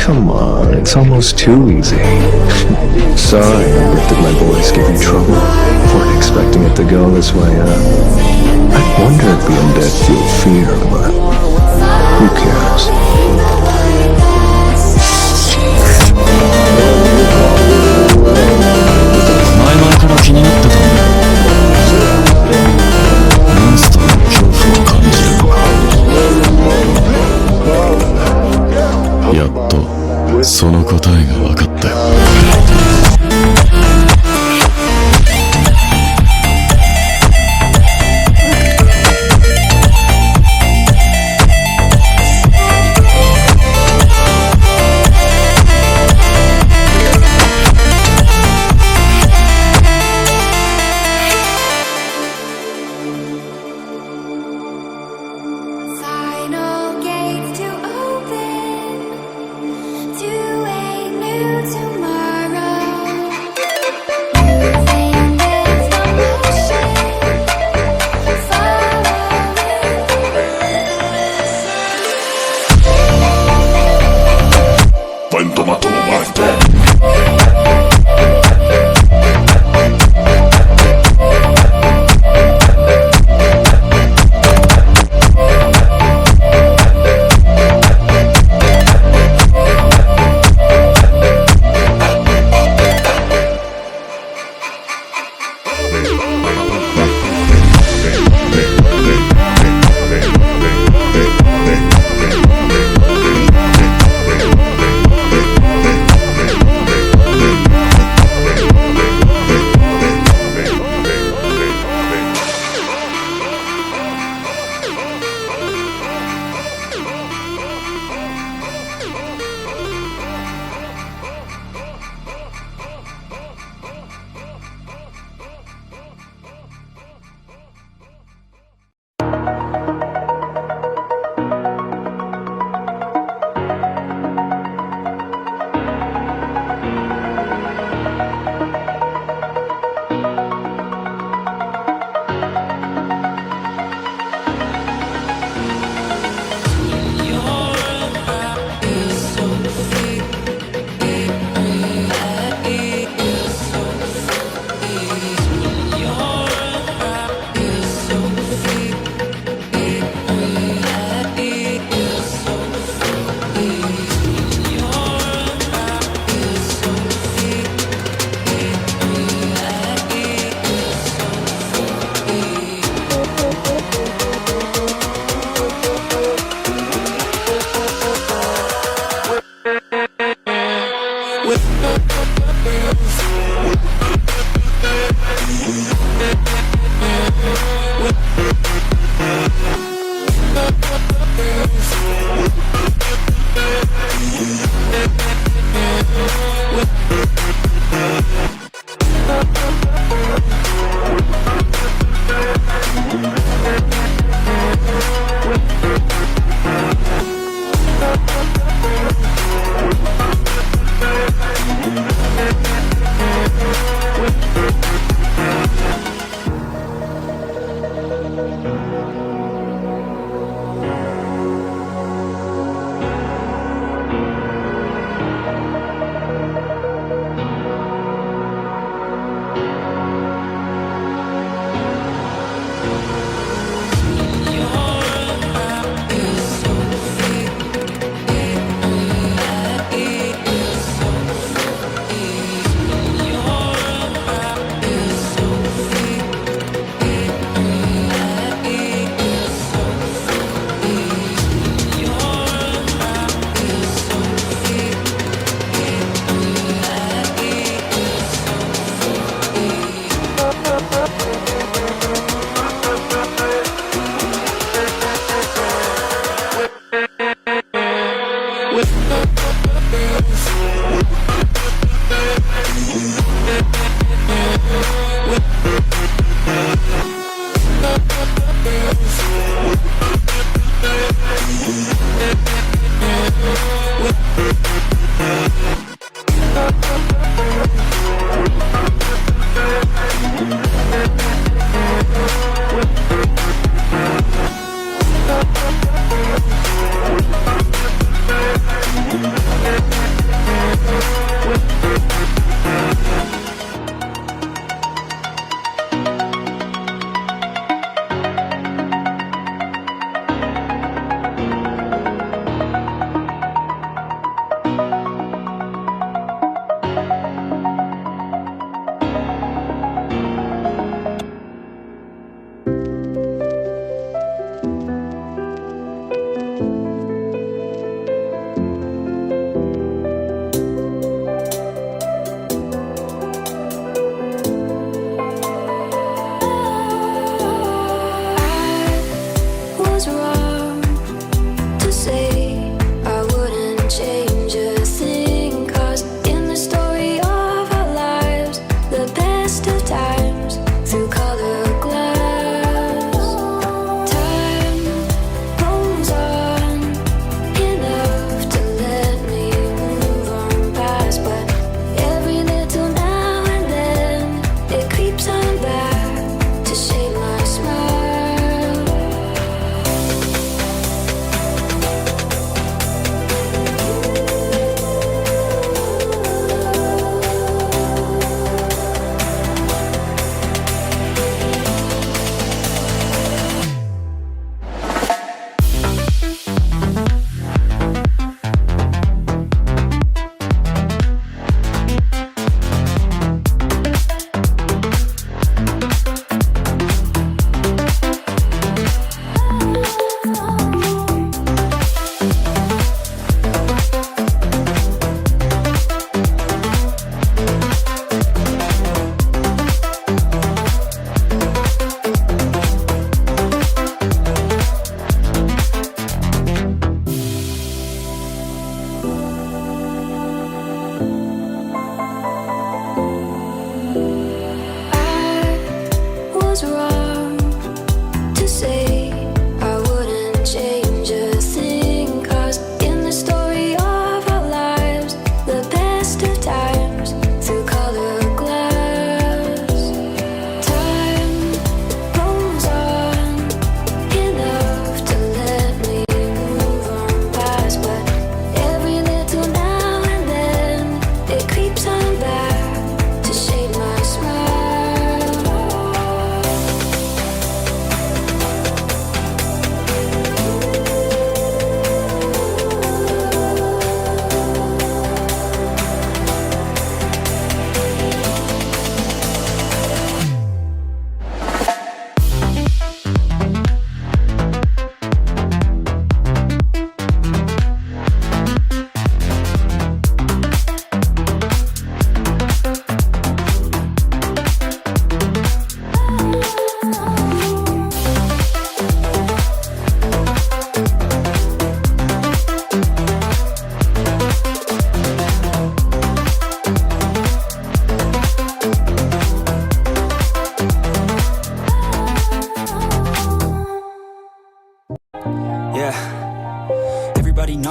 Come on, it's almost too easy. Sorry, did my boys give you trouble? Weren't expecting it to go this way, huh? I wonder if the undead feel fear, but who cares? 前々から気になってたんだよ。モンスターの恐怖を感じるのか。やっとその答えが分かったよ。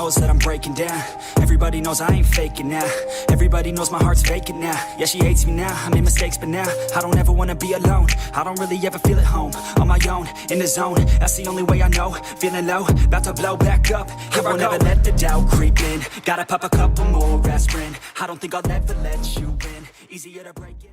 knows that I'm breaking down. Everybody knows I ain't faking now. Everybody knows my heart's faking now. Yeah, she hates me now, I made mistakes, but now I don't ever wanna be alone. I don't really ever feel at home. On my own, in the zone, that's the only way I know. Feeling low, about to blow back up. Here I won't ever let the doubt creep in. Gotta pop a couple more aspirin. I don't think I'll ever let you in. Easier to break it.